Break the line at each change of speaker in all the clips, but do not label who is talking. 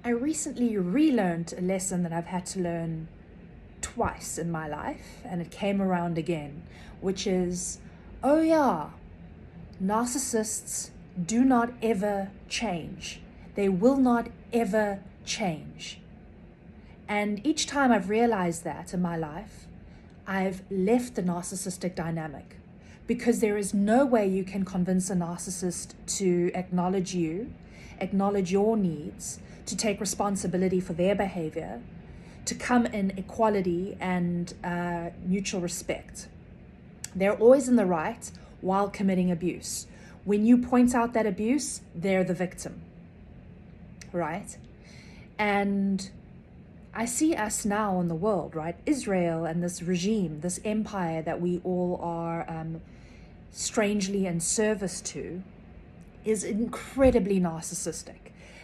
I recently relearned a lesson that I've had to learn twice in my life, and it came around again, which is, oh yeah, narcissists do not ever change. They will not ever change. And each time I've realized that in my life, I've left the narcissistic dynamic, because there is no way you can convince a narcissist to acknowledge you, acknowledge your needs, to take responsibility for their behavior, to come in equality and mutual respect. They're always in the right while committing abuse. When you point out that abuse, they're the victim, right? And I see us now in the world, right? Israel and this regime, this empire that we all are strangely in service to, is incredibly narcissistic.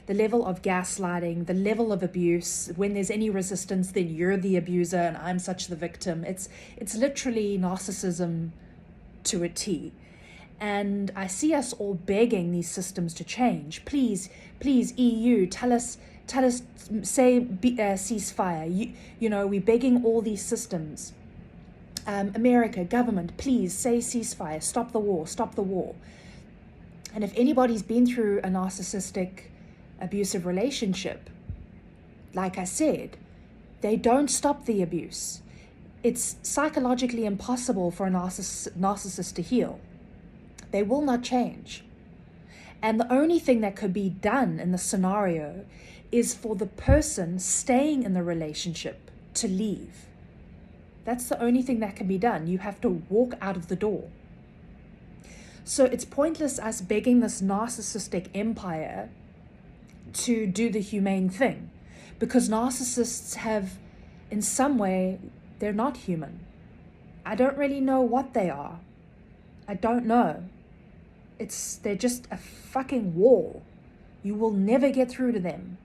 The level of gaslighting, the level of abuse, when there's any resistance, then you're the abuser and I'm such the victim. It's literally narcissism to a T. And I see us all begging these systems to change. Please, EU, tell us, say ceasefire. You know, we're begging all these systems. America, government, please say ceasefire, stop the war. And if anybody's been through a narcissistic, abusive relationship, like I said, they don't stop the abuse. It's psychologically impossible for a narcissist to heal. They will not change. And the only thing that could be done in the scenario is for the person staying in the relationship to leave. That's the only thing that can be done. You have to walk out of the door. So it's pointless us begging this narcissistic empire to do the humane thing, because narcissists have, in some way, they're not human. I don't really know what they are. I don't know. They're just a fucking wall. You will never get through to them.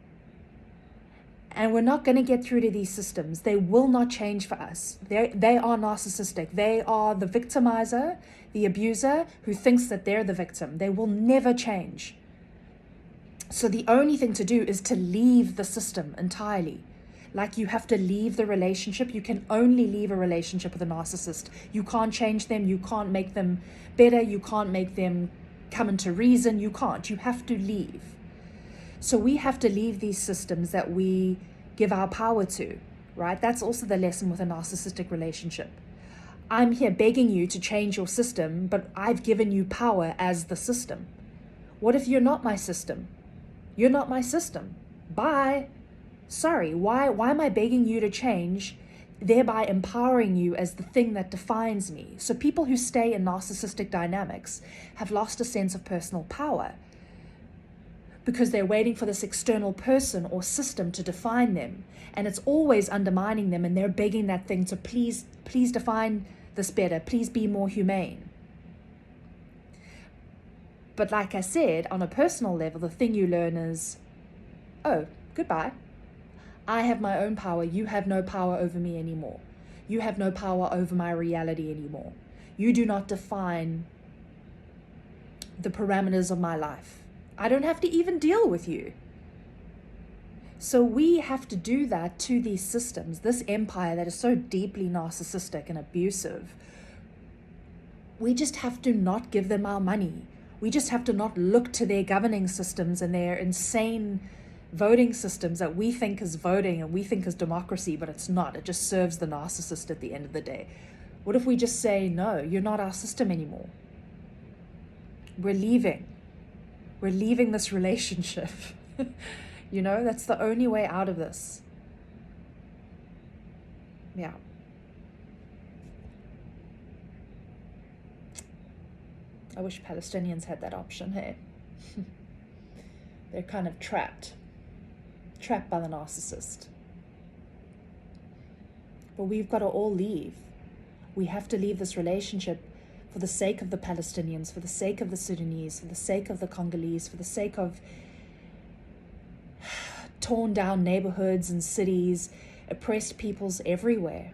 And we're not going to get through to these systems. They will not change for us. They are narcissistic. They are the victimizer, the abuser who thinks that they're the victim. They will never change. So the only thing to do is to leave the system entirely. Like, you have to leave the relationship. You can only leave a relationship with a narcissist. You can't change them. You can't make them better. You can't make them come into reason. You can't. You have to leave. So we have to leave these systems that we give our power to, right? That's also the lesson with a narcissistic relationship. I'm here begging you to change your system, but I've given you power as the system. What if you're not my system? You're not my system. Bye. Sorry, why am I begging you to change, thereby empowering you as the thing that defines me? So people who stay in narcissistic dynamics have lost a sense of personal power, because they're waiting for this external person or system to define them. And it's always undermining them, and they're begging that thing to please define this better, please be more humane. But like I said, on a personal level, the thing you learn is, oh, goodbye. I have my own power. You have no power over me anymore. You have no power over my reality anymore. You do not define the parameters of my life. I don't have to even deal with you. So we have to do that to these systems, this empire that is so deeply narcissistic and abusive. We just have to not give them our money. We just have to not look to their governing systems and their insane voting systems that we think is voting and we think is democracy, but it's not. It just serves the narcissist at the end of the day. What if we just say, no, you're not our system anymore? We're leaving. We're leaving this relationship. You know, that's the only way out of this. Yeah. I wish Palestinians had that option, hey? They're kind of trapped by the narcissist. But we've got to all leave. We have to leave this relationship for the sake of the Palestinians, for the sake of the Sudanese, for the sake of the Congolese, for the sake of torn down neighborhoods and cities, oppressed peoples everywhere.